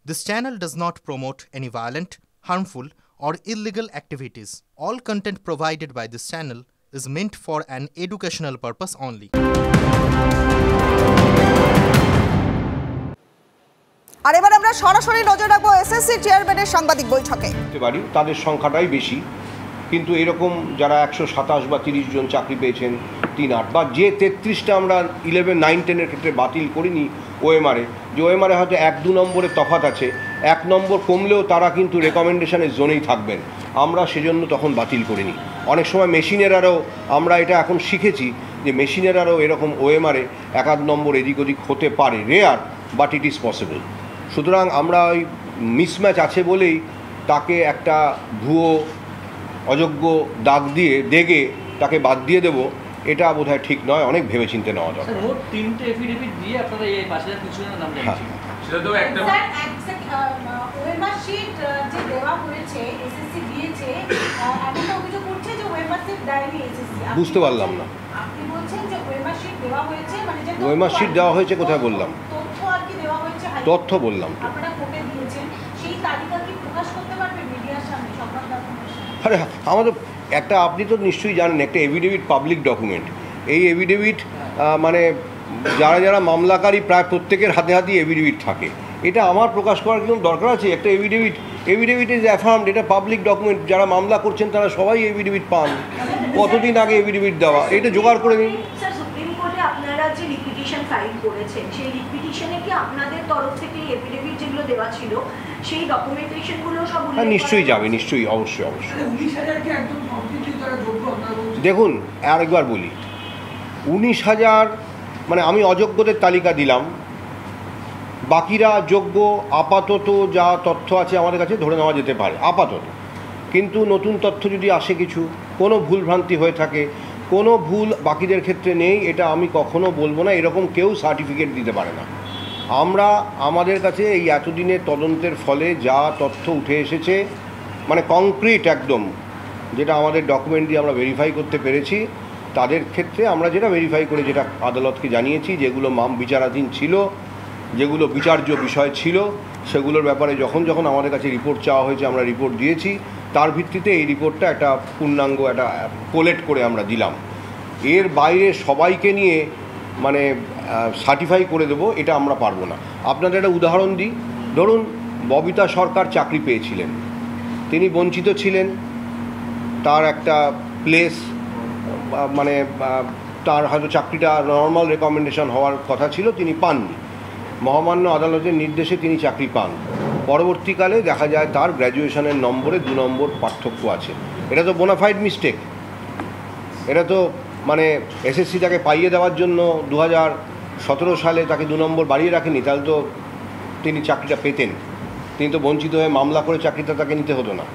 This channel does not promote any violent, harmful, or illegal activities. All content provided by this channel is meant for an educational purpose only. আর এবার আমরা সরাসরি নজর রাখবো SSC চেয়ারম্যানের সাংবাদিক বৈঠকে। তাদের সংখ্যাটাই বেশি, কিন্তু এরকম যারা 127 বা 30 জন চাকরি পেয়েছেন 3-8 বা যে 33টা আমরা 11, 9, 10-এর ক্ষেত্রে বাতিল করিনি ওএমআরে, যে ওএমআরে হয়তো 1-2 নম্বরের তফাৎ আছে, 1 নম্বর কমলেও তারা কিন্তু রেকমেন্ডেশনের জোনেই থাকবেন, আমরা সেজন্য তখন বাতিল করিনি। অনেক সময় মেশিনেরারও আমরা এটা এখন শিখেছি যে মেশিনেরারও এরকম ওএমআরে 1-2 নম্বর এদিক ওদিক হতে পারে, rare but it is possible. সুতরাং আমরা ওই মিসম্যাচ আছে বলেই তাকে একটা ভুয়ো অযোগ্য দাগ দিয়ে দেগে তাকে বাদ দিয়ে দেব, এটা বোধহয় ঠিক নয়। অনেক ভেবেচিন্তে নেওয়া দরকার। মোট 3টে এফিডেভিট দিয়ে আপনারা এই 5000 জনের নাম জানিয়েছেন। সেটা তো একটা ওয়েমার শীট যে দেওয়া হয়েছে এসএসসি দিয়েছে, এমনটা অভিযোগ করছে যে ওয়েমার শীট দেয়নি এসএসসি। বুঝতে পারলাম না। আপনি বলছেন যে ওয়েমার শীট দেওয়া হয়েছে, মানে যে ওয়েমার শীট দেওয়া হয়েছে কোথায় বললাম? তথ্য আর কি দেওয়া হয়েছে, তথ্য বললাম তো। আপনারা কোর্টে দিয়েছেন, সেই তালিকা কি প্রকাশ করতে পারবেন মিডিয়ার সামনে, সংবাদ মাধ্যমের সামনে? আরে আমাদের একটা, আপনি তো নিশ্চয়ই জানেন, একটা এভিডেভিট পাবলিক ডকুমেন্ট। এই এভিডেভিট মানে যারা যারা মামলাকারী প্রায় প্রত্যেকের হাতে হাতেই এভিডেভিট থাকে। এটা আমার প্রকাশ করার কোনো দরকার আছে? একটা এভিডেভিট ইজ অ্যাফার্মড, এটা পাবলিক ডকুমেন্ট। যারা মামলা করছেন তারা সবাই এভিডেভিট পান। কতদিন আগে এভিডেভিট দেওয়া, এটা জোগাড় করে নিন। স্যার, সুপ্রিম কোর্টে আপনারা যে রিপিটিশন ফাইল করেছেন, সেই রিপিটিশনে কি আপনাদের তরফ থেকে এফিডেভিট যেগুলো দেওয়া ছিল সেই ডকুমেন্টেশনগুলো সব? হ্যাঁ, নিশ্চয়ই যাবে, নিশ্চয়ই, অবশ্যই। দেখুন, আরেকবার বলি, 19,000 মানে আমি অযোগ্যদের তালিকা দিলাম, বাকিরা যোগ্য। আপাতত যা তথ্য আছে আমাদের কাছে ধরে নেওয়া যেতে পারে আপাতত, কিন্তু নতুন তথ্য যদি আসে, কিছু কোনো ভুলভ্রান্তি হয়ে থাকে, কোনো ভুল বাকিদের ক্ষেত্রে নেই, এটা আমি কখনো বলবো না। এরকম কেউ সার্টিফিকেট দিতে পারে না। আমরা আমাদের কাছে এই এতদিনের তদন্তের ফলে যা তথ্য উঠে এসেছে, মানে কংক্রিট একদম, যেটা আমাদের ডকুমেন্ট দিয়ে আমরা ভেরিফাই করতে পেরেছি, তাদের ক্ষেত্রে আমরা যেটা ভেরিফাই করে যেটা আদালতকে জানিয়েছি, যেগুলো বিচারাধীন ছিল, যেগুলো বিচার্য বিষয় ছিল, সেগুলোর ব্যাপারে যখন যখন আমাদের কাছে রিপোর্ট চাওয়া হয়েছে আমরা রিপোর্ট দিয়েছি। তার ভিত্তিতে এই রিপোর্টটা একটা পূর্ণাঙ্গ একটা কোলেক্ট করে আমরা দিলাম। এর বাইরে সবাইকে নিয়ে মানে সার্টিফাই করে দেবো, এটা আমরা পারবো না। আপনাদের একটা উদাহরণ দিই, ধরুন ববিতা সরকার চাকরি পেয়েছিলেন, তিনি বঞ্চিত ছিলেন, তার একটা প্লেস মানে তার হয়তো চাকরিটা নর্মাল রেকমেন্ডেশন হওয়ার কথা ছিল, তিনি পাননি। মহামান্য আদালতের নির্দেশে তিনি চাকরি পান। পরবর্তীকালে দেখা যায় তার গ্র্যাজুয়েশনের নম্বরে 2 নম্বর পার্থক্য আছে। এটা তো বোনাফাইড মিস্টেক। এটা তো মানে এসএসসি তাকে পাইয়ে দেওয়ার জন্য 2017 সালে তাকে 2 নম্বর বাড়িয়ে রাখেনি, তাহলে তো তিনি চাকরিটা পেতেন। তিনি তো বঞ্চিত হয়ে মামলা করে চাকরিটা তাকে নিতে হতো না,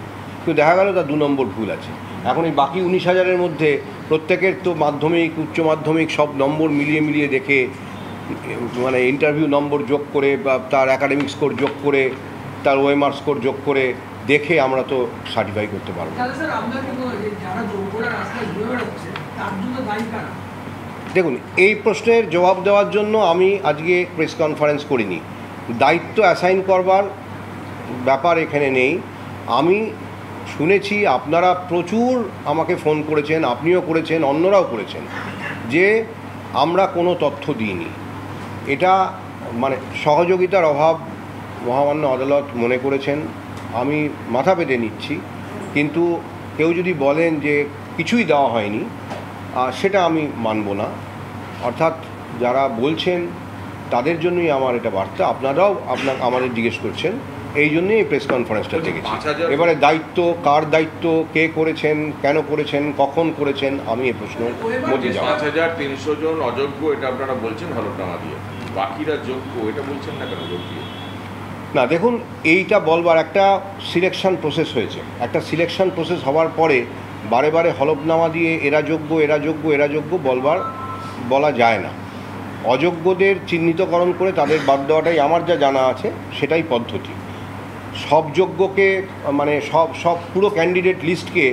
কিন্তু দেখা গেল তার 2 নম্বর ভুল আছে। এখন এই বাকি 19,000-এর মধ্যে প্রত্যেকের তো মাধ্যমিক, উচ্চ মাধ্যমিক সব নম্বর মিলিয়ে দেখে, মানে ইন্টারভিউ নম্বর যোগ করে বা তার একাডেমিক স্কোর যোগ করে, তার ওএমআর স্কোর যোগ করে দেখে আমরা তো সার্টিফাই করতে পারবো। দেখুন, এই প্রশ্নের জবাব দেওয়ার জন্য আমি আজকে প্রেস কনফারেন্স করিনি। দায়িত্ব অ্যাসাইন করবার ব্যাপার এখানে নেই। আমি শুনেছি আপনারা প্রচুর আমাকে ফোন করেছেন, আপনিও করেছেন, অন্যরাও করেছেন, যে আমরা কোনো তথ্য দিইনি। এটা মানে সহযোগিতার অভাব মহামান্য আদালত মনে করেছেন, আমি মাথা পেতে নিচ্ছি। কিন্তু কেউ যদি বলেন যে কিছুই দেওয়া হয়নি, সেটা আমি মানব না। অর্থাৎ যারা বলছেন তাদের জন্যই আমার এটা বার্তা। আপনারাও আমাদের জিজ্ঞেস করছেন, এই জন্যই এই প্রেস কনফারেন্সটা দেখেছি। এবারে দায়িত্ব কার দায়িত্ব, কে করেছেন, কেন করেছেন, কখন করেছেন, আমি এই প্রশ্নের মধ্যে যাব। 5300 জন অযোগ্য এটা আপনারা বলছেন হলফনামা দিয়ে, বাকিরা যোগ্য এটা বলছেন না কেন? যোগ্য না, দেখুন, এইটা বলবার একটা সিলেকশন প্রসেস হয়েছে। একটা সিলেকশন প্রসেস হওয়ার পরে বারে বারে হলফনামা দিয়ে এরা যোগ্য, এরা যোগ্য, এরা যোগ্য বলা যায় না। অযোগ্যদের চিহ্নিতকরণ করে তাদের বাদ দেওয়াটাই আমার যা জানা আছে, সেটাই পদ্ধতি। সব যোগ্যকে মানে সব পুরো ক্যান্ডিডেট লিস্টকে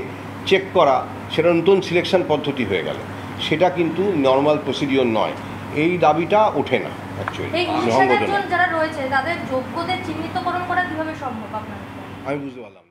চেক করা, সেটা নতুন সিলেকশন পদ্ধতি হয়ে গেল। সেটা কিন্তু নর্মাল প্রসিডিওর নয়, এই দাবিটা ওঠে না। অ্যাকচুয়ালি এই 19,000 জন যারা রয়েছে তাদের যোগ্যদের চিহ্নিতকরণ করা কিভাবে সম্ভব আপনার? আমি বুঝতে পারলাম